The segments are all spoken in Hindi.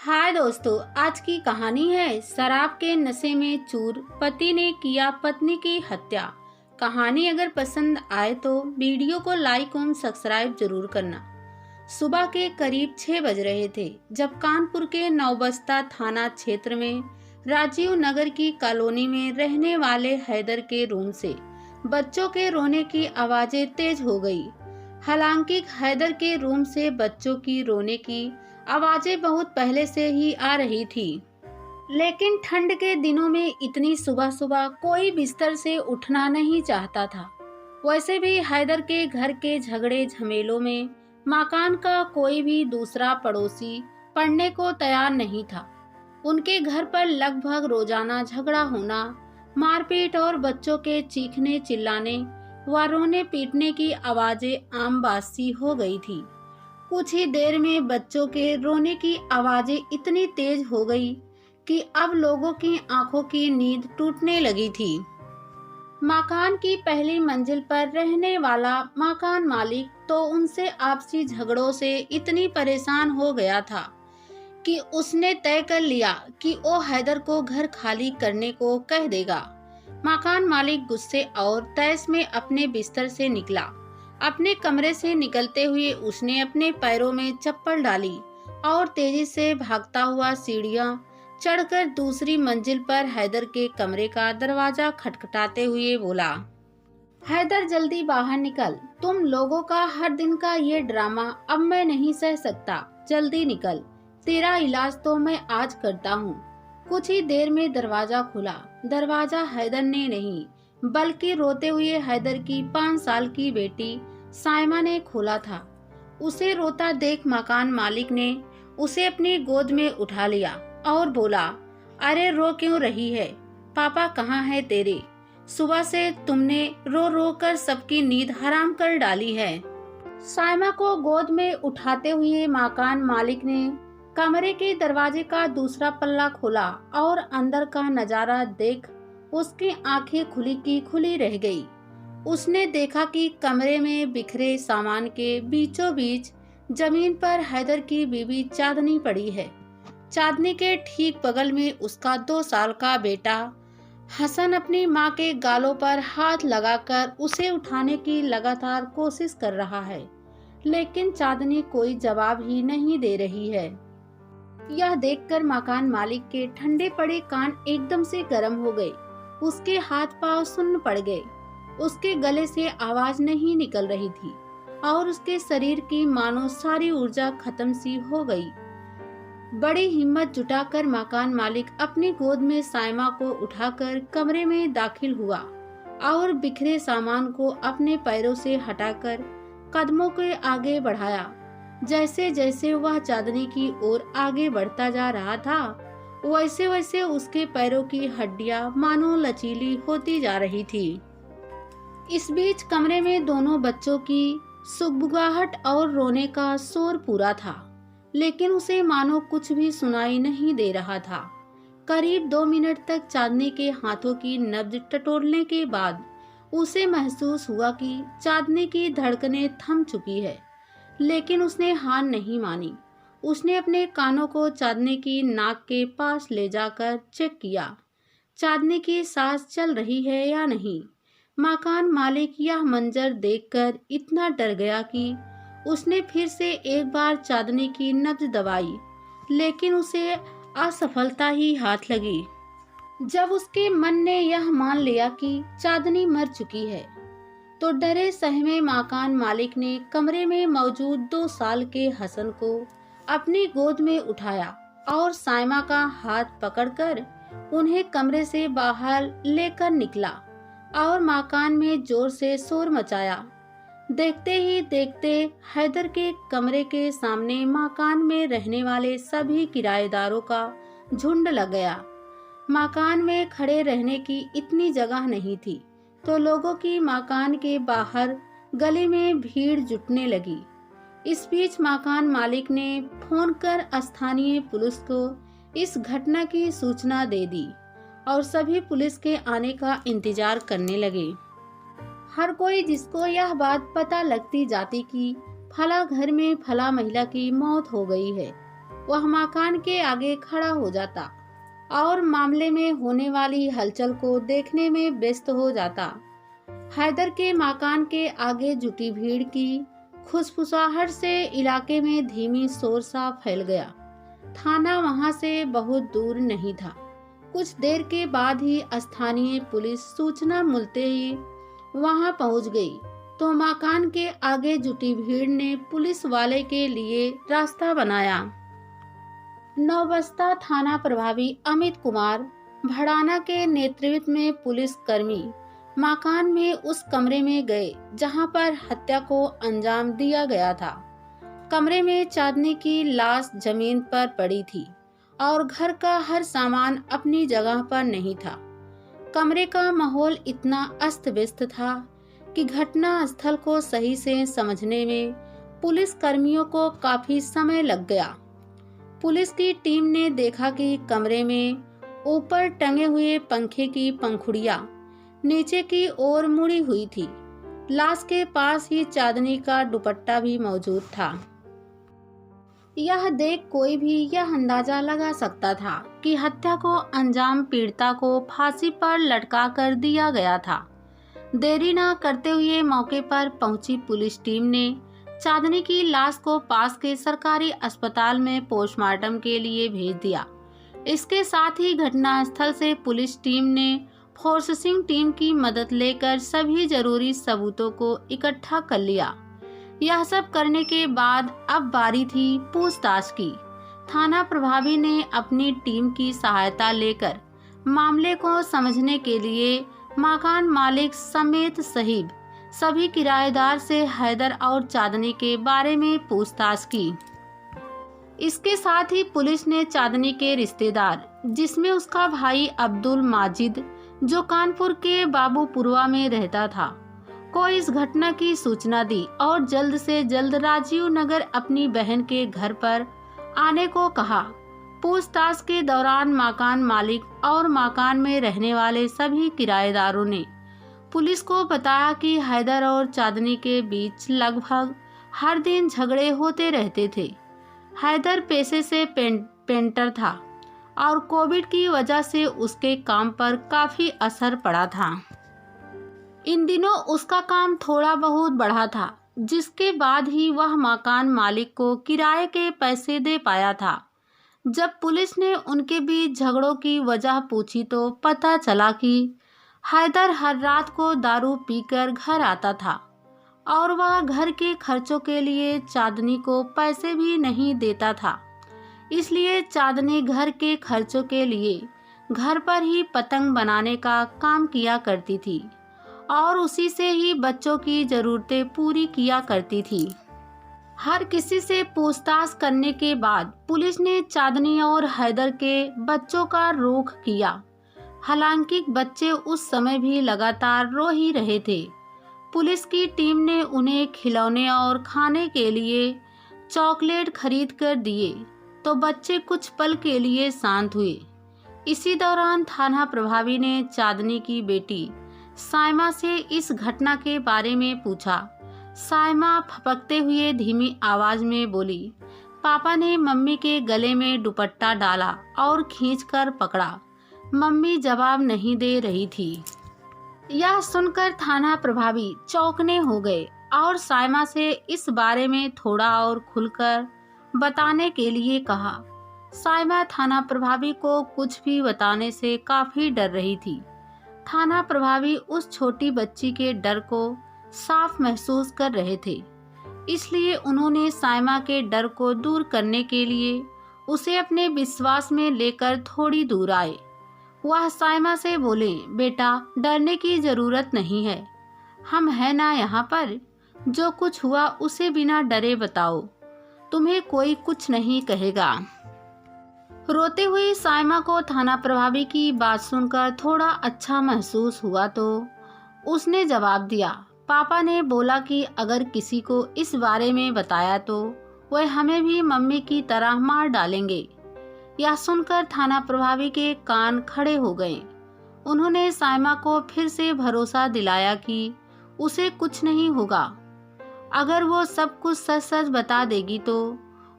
हाय दोस्तों, आज की कहानी है शराब के नशे में चूर पति ने किया पत्नी की हत्या। कहानी अगर पसंद आए तो वीडियो को लाइक और सब्सक्राइब जरूर करना। सुबह के करीब 6 बज रहे थे जब कानपुर के नौबस्ता थाना क्षेत्र में राजीव नगर की कॉलोनी में रहने वाले हैदर के रूम से बच्चों के रोने की आवाजें तेज हो गई। हालांकि हैदर के रूम से बच्चों की रोने की आवाजें बहुत पहले से ही आ रही थी, लेकिन ठंड के दिनों में इतनी सुबह सुबह कोई बिस्तर से उठना नहीं चाहता था। वैसे भी हैदर के घर के झगड़े झमेलों में मकान का कोई भी दूसरा पड़ोसी पढ़ने को तैयार नहीं था। उनके घर पर लगभग रोजाना झगड़ा होना, मारपीट और बच्चों के चीखने चिल्लाने व रोने पीटने की आवाजें आम बात सी हो गई थी। कुछ ही देर में बच्चों के रोने की आवाजें इतनी तेज हो गई कि अब लोगों की आंखों की नींद टूटने लगी थी। मकान की पहली मंजिल पर रहने वाला मकान मालिक तो उनसे आपसी झगड़ों से इतनी परेशान हो गया था कि उसने तय कर लिया कि वो हैदर को घर खाली करने को कह देगा। मकान मालिक गुस्से और तैश में अपने बिस्तर से निकला। अपने कमरे से निकलते हुए उसने अपने पैरों में चप्पल डाली और तेजी से भागता हुआ सीढ़ियां चढ़कर दूसरी मंजिल पर हैदर के कमरे का दरवाजा खटखटाते हुए बोला, हैदर जल्दी बाहर निकल। तुम लोगों का हर दिन का ये ड्रामा अब मैं नहीं सह सकता। जल्दी निकल, तेरा इलाज तो मैं आज करता हूँ। कुछ ही देर में दरवाजा खुला। दरवाजा हैदर ने नहीं बल्कि रोते हुए हैदर की 5 साल की बेटी साइमा ने खोला था। उसे रोता देख मकान मालिक ने उसे अपनी गोद में उठा लिया और बोला, अरे रो क्यों रही है? पापा कहाँ है तेरे? सुबह से तुमने रो रो कर सबकी नींद हराम कर डाली है। साइमा को गोद में उठाते हुए मकान मालिक ने कमरे के दरवाजे का दूसरा पल्ला खोला और अंदर का नजारा देख उसकी आंखें खुली की खुली रह गई। उसने देखा कि कमरे में बिखरे सामान के बीचों बीच जमीन पर हैदर की बीबी चांदनी पड़ी है। चांदनी के ठीक बगल में उसका 2 साल का बेटा हसन अपनी मां के गालों पर हाथ लगाकर उसे उठाने की लगातार कोशिश कर रहा है, लेकिन चांदनी कोई जवाब ही नहीं दे रही है। यह देखकर मकान मालिक के ठंडे पड़े कान एकदम से गर्म हो गए। उसके हाथ पांव सुन्न पड़ गए। उसके गले से आवाज नहीं निकल रही थी और उसके शरीर की मानो सारी ऊर्जा खत्म सी हो गई। बड़ी हिम्मत जुटाकर मकान मालिक अपनी गोद में साइमा को उठाकर कमरे में दाखिल हुआ और बिखरे सामान को अपने पैरों से हटाकर कदमों के आगे बढ़ाया। जैसे जैसे वह चांदनी की ओर आगे बढ़ता जा रहा था, वैसे वैसे उसके पैरों की हड्डियां मानो लचीली होती जा रही थी। इस बीच कमरे में दोनों बच्चों की सुगबुगाहट और रोने का शोर पूरा था, लेकिन उसे मानो कुछ भी सुनाई नहीं दे रहा था। करीब 2 मिनट तक चांदनी के हाथों की नब्ज टटोलने के बाद उसे महसूस हुआ कि चांदनी की धड़कनें थम चुकी है, लेकिन उसने हार नहीं मानी। उसने अपने कानों को चांदनी की नाक के पास ले जाकर चेक किया, चांदनी की सांस चल रही है या नहीं। मकान मालिक यह मंजर देखकर इतना डर गया कि उसने फिर से एक बार चांदनी की नब्ज दबाई, लेकिन उसे असफलता ही हाथ लगी। जब उसके मन ने यह मान लिया कि चांदनी मर चुकी है, तो डरे सहमे मकान मालिक ने कमरे में मौजूद 2 साल के हसन को अपनी गोद में उठाया और साइमा का हाथ पकड़कर उन्हें कमरे से बाहर लेकर निकला और मकान में जोर से शोर मचाया। देखते ही देखते हैदर के कमरे के सामने मकान में रहने वाले सभी किराएदारों का झुंड लग गया। मकान में खड़े रहने की इतनी जगह नहीं थी, तो लोगों की मकान के बाहर गली में भीड़ जुटने लगी। इस बीच मकान मालिक ने फोन कर स्थानीय पुलिस को इस घटना की सूचना दे दी और सभी पुलिस के आने का इंतजार करने लगे। हर कोई जिसको यह बात पता लगती जाती कि फला घर में फला महिला की मौत हो गई है, वह मकान के आगे खड़ा हो जाता और मामले में होने वाली हलचल को देखने में व्यस्त हो जाता। हैदर के मकान के आगे जुटी भीड़ की खुशफुसाहट से इलाके में धीमी शोर सा फैल गया। थाना वहां से बहुत दूर नहीं था। कुछ देर के बाद ही स्थानीय पुलिस सूचना मिलते ही वहां पहुंच गई तो मकान के आगे जुटी भीड़ ने पुलिस वाले के लिए रास्ता बनाया। नौबस्ता थाना प्रभारी अमित कुमार भड़ाना के नेतृत्व में पुलिस कर्मी मकान में उस कमरे में गए जहां पर हत्या को अंजाम दिया गया था। कमरे में चांदनी की लाश जमीन पर पड़ी थी और घर का हर सामान अपनी जगह पर नहीं था। कमरे का माहौल इतना अस्त व्यस्त था कि घटना स्थल को सही से समझने में पुलिस कर्मियों को काफी समय लग गया। पुलिस की टीम ने देखा कि कमरे में ऊपर टंगे हुए पंखे की पंखुड़ियां नीचे की ओर मुड़ी हुई थी। लाश के पास ही चांदनी का दुपट्टा भी मौजूद था। यह देख कोई भी यह अंदाजा लगा सकता था कि हत्या को अंजाम पीड़िता को फांसी पर लटका कर दिया गया था। देरी न करते हुए मौके पर पहुंची पुलिस टीम ने चांदनी की लाश को पास के सरकारी अस्पताल में पोस्टमार्टम के लिए भेज दिया। इसके साथ ही घटनास्थल से पुलिस टीम ने फोरेंसिक टीम की मदद लेकर सभी जरूरी सबूतों को इकट्ठा कर लिया। यह सब करने के बाद अब बारी थी पूछताछ की। थाना प्रभारी ने अपनी टीम की सहायता लेकर मामले को समझने के लिए मकान मालिक समेत सहित सभी किराएदार से हैदर और चांदनी के बारे में पूछताछ की। इसके साथ ही पुलिस ने चांदनी के रिश्तेदार जिसमें उसका भाई अब्दुल माजिद जो कानपुर के बाबूपुरवा में रहता था को इस घटना की सूचना दी और जल्द से जल्द राजीव नगर अपनी बहन के घर पर आने को कहा। पूछताछ के दौरान मकान मालिक और मकान में रहने वाले सभी किराएदारों ने पुलिस को बताया कि हैदर और चांदनी के बीच लगभग हर दिन झगड़े होते रहते थे। हैदर पेशे से पेंटर था और कोविड की वजह से उसके काम पर काफी असर पड़ा था। इन दिनों उसका काम थोड़ा बहुत बढ़ा था, जिसके बाद ही वह मकान मालिक को किराए के पैसे दे पाया था। जब पुलिस ने उनके बीच झगड़ों की वजह पूछी तो पता चला कि हैदर हर रात को दारू पीकर घर आता था और वह घर के खर्चों के लिए चांदनी को पैसे भी नहीं देता था। इसलिए चांदनी घर के खर्चों के लिए घर पर ही पतंग बनाने का काम किया करती थी और उसी से ही बच्चों की जरूरतें पूरी किया करती थी। हर किसी से पूछताछ करने के बाद पुलिस ने चांदनी और हैदर के बच्चों का रुख किया। हालांकि बच्चे उस समय भी लगातार रो ही रहे थे। पुलिस की टीम ने उन्हें खिलौने और खाने के लिए चॉकलेट खरीद कर दिए तो बच्चे कुछ पल के लिए शांत हुए। इसी दौरान थाना प्रभारी ने चांदनी की बेटी साइमा से इस घटना के बारे में पूछा। साइमा फपकते हुए धीमी आवाज में बोली, पापा ने मम्मी के गले में दुपट्टा डाला और खींचकर पकड़ा। मम्मी जवाब नहीं दे रही थी। यह सुनकर थाना प्रभारी चौंकने हो गए और साइमा से इस बारे में थोड़ा और खुलकर बताने के लिए कहा। साइमा थाना प्रभारी को कुछ भी बताने से काफी डर रही थी। थाना प्रभारी उस छोटी बच्ची के डर को साफ महसूस कर रहे थे, इसलिए उन्होंने साइमा के डर को दूर करने के लिए उसे अपने विश्वास में लेकर थोड़ी दूर आए। वह साइमा से बोले, बेटा डरने की जरूरत नहीं है, हम हैं ना यहाँ पर। जो कुछ हुआ उसे बिना डरे बताओ, तुम्हें कोई कुछ नहीं कहेगा। रोते हुए साइमा को थाना प्रभारी की बात सुनकर थोड़ा अच्छा महसूस हुआ तो उसने जवाब दिया, पापा ने बोला कि अगर किसी को इस बारे में बताया तो वह हमें भी मम्मी की तरह मार डालेंगे। यह सुनकर थाना प्रभारी के कान खड़े हो गए। उन्होंने साइमा को फिर से भरोसा दिलाया कि उसे कुछ नहीं होगा। अगर वो सब कुछ सच सच बता देगी तो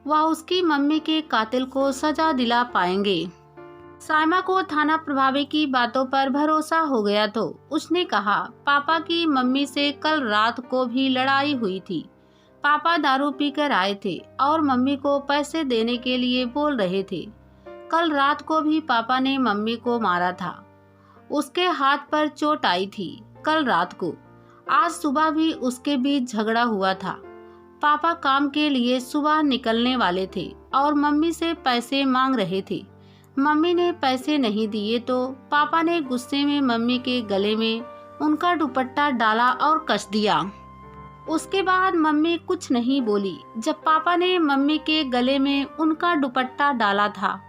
वह उसकी मम्मी के कातिल को सजा दिला पाएंगे। साइमा को थाना प्रभारी की बातों पर भरोसा हो गया तो उसने कहा, पापा की मम्मी से कल रात को भी लड़ाई हुई थी। पापा दारू पीकर आए थे और मम्मी को पैसे देने के लिए बोल रहे थे। कल रात को भी पापा ने मम्मी को मारा था। उसके हाथ पर चोट आई थी कल रात को। आज सुबह भी उसके बीच झगड़ा हुआ था। पापा काम के लिए सुबह निकलने वाले थे और मम्मी से पैसे मांग रहे थे। मम्मी ने पैसे नहीं दिए तो पापा ने गुस्से में मम्मी के गले में उनका दुपट्टा डाला और कस दिया। उसके बाद मम्मी कुछ नहीं बोली। जब पापा ने मम्मी के गले में उनका दुपट्टा डाला था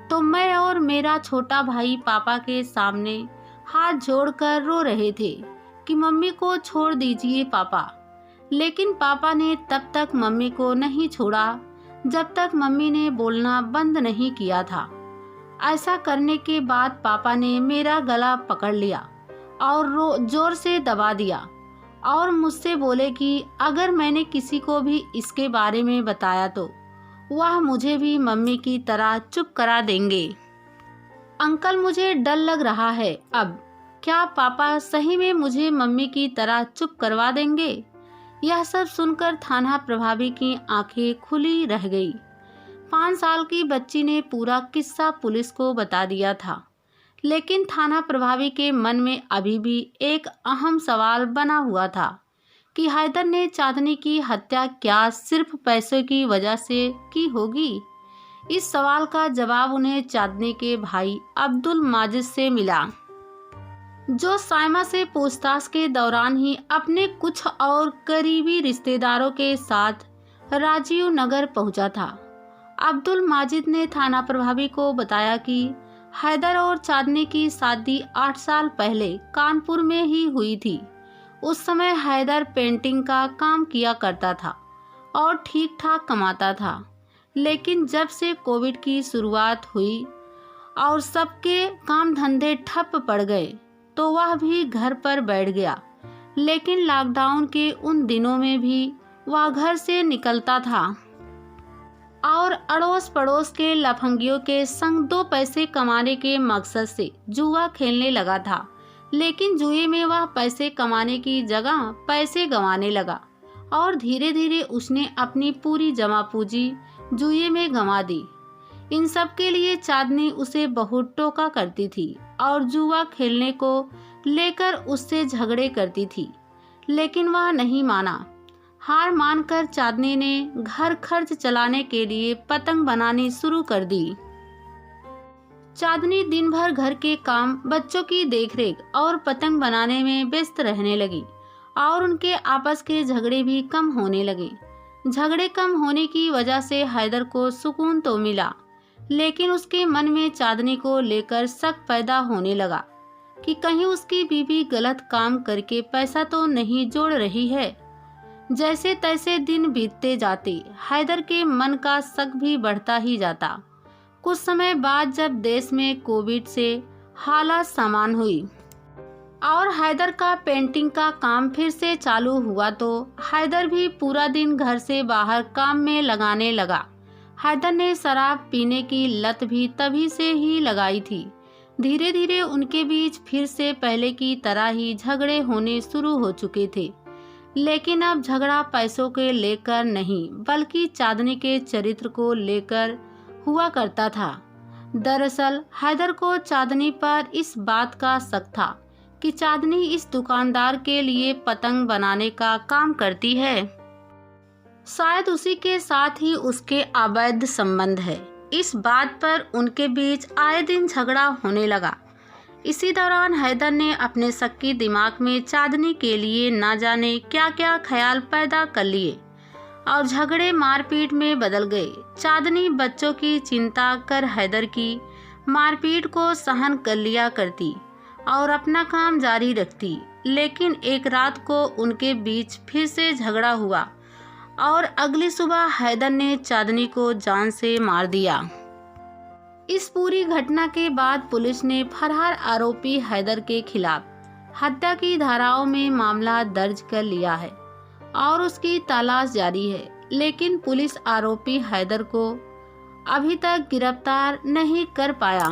तो मैं और मेरा छोटा भाई पापा के सामने हाथ जोड़कर रो रहे थे कि मम्मी को छोड़ दीजिए पापा। लेकिन पापा ने तब तक मम्मी को नहीं छोड़ा जब तक मम्मी ने बोलना बंद नहीं किया था। ऐसा करने के बाद पापा ने मेरा गला पकड़ लिया और जोर से दबा दिया और मुझसे बोले कि अगर मैंने किसी को भी इसके बारे में बताया तो वह मुझे भी मम्मी की तरह चुप करा देंगे। अंकल, मुझे डर लग रहा है। अब क्या पापा सही में मुझे मम्मी की तरह चुप करवा देंगे? यह सब सुनकर थाना प्रभारी की आंखें खुली रह गई। 5 साल की बच्ची ने पूरा किस्सा पुलिस को बता दिया था, लेकिन थाना प्रभारी के मन में अभी भी एक अहम सवाल बना हुआ था कि हैदर ने चांदनी की हत्या क्या सिर्फ पैसों की वजह से की होगी। इस सवाल का जवाब उन्हें चांदनी के भाई अब्दुल माजिद से मिला, जो साइमा से पूछताछ के दौरान ही अपने कुछ और करीबी रिश्तेदारों के साथ राजीव नगर पहुंचा था। अब्दुल माजिद ने थाना प्रभारी को बताया कि हैदर और चांदनी की शादी 8 साल पहले कानपुर में ही हुई थी। उस समय हैदर पेंटिंग का काम किया करता था और ठीक ठाक कमाता था, लेकिन जब से कोविड की शुरुआत हुई और सबके काम धंधे ठप पड़ गए तो वह भी घर पर बैठ गया। लेकिन लॉकडाउन के उन दिनों में भी वह घर से निकलता था और अड़ोस पड़ोस के लफंगियों के संग 2 पैसे कमाने के मकसद से जुआ खेलने लगा था। लेकिन जुए में वह पैसे कमाने की जगह पैसे गंवाने लगा और धीरे धीरे उसने अपनी पूरी जमा पूंजी जुए में गंवा दी। इन सब के लिए चांदनी उसे बहुत टोका करती थी और जुआ खेलने को लेकर उससे झगड़े करती थी, लेकिन वह नहीं माना। हार मानकर चांदनी ने घर खर्च चलाने के लिए पतंग बनानी शुरू कर दी। चांदनी दिन भर घर के काम, बच्चों की देखरेख और पतंग बनाने में व्यस्त रहने लगी और उनके आपस के झगड़े भी कम होने लगे। झगड़े कम होने की वजह से हैदर को सुकून तो मिला, लेकिन उसके मन में चांदनी को लेकर शक पैदा होने लगा कि कहीं उसकी बीवी गलत काम करके पैसा तो नहीं जोड़ रही है। जैसे तैसे दिन बीतते जाते हैदर के मन का शक भी बढ़ता ही जाता। कुछ समय बाद जब देश में कोविड से हालात सामान्य हुई और हैदर का पेंटिंग का काम फिर से चालू हुआ तो हैदर भी पूरा दिन घर से बाहर काम में लगाने लगा। हैदर ने शराब पीने की लत भी तभी से ही लगाई थी। धीरे धीरे उनके बीच फिर से पहले की तरह ही झगड़े होने शुरू हो चुके थे, लेकिन अब झगड़ा पैसों के लेकर नहीं बल्कि चांदनी के चरित्र को लेकर हुआ करता था। दरअसल हैदर को चांदनी पर इस बात का शक था कि चांदनी इस दुकानदार के लिए पतंग बनाने का काम करती है। शायद उसी के साथ ही उसके अवैध संबंध है। इस बात पर उनके बीच आए दिन झगड़ा होने लगा। इसी दौरान हैदर ने अपने शक्की दिमाग में चांदनी के लिए ना जाने क्या क्या ख्याल पैदा कर लिए और झगड़े मारपीट में बदल गए। चांदनी बच्चों की चिंता कर हैदर की मारपीट को सहन कर लिया करती और अपना काम जारी रखती, लेकिन एक रात को उनके बीच फिर से झगड़ा हुआ और अगली सुबह हैदर ने चांदनी को जान से मार दिया। इस पूरी घटना के बाद पुलिस ने फरार आरोपी हैदर के खिलाफ हत्या की धाराओं में मामला दर्ज कर लिया है और उसकी तलाश जारी है, लेकिन पुलिस आरोपी हैदर को अभी तक गिरफ्तार नहीं कर पाया।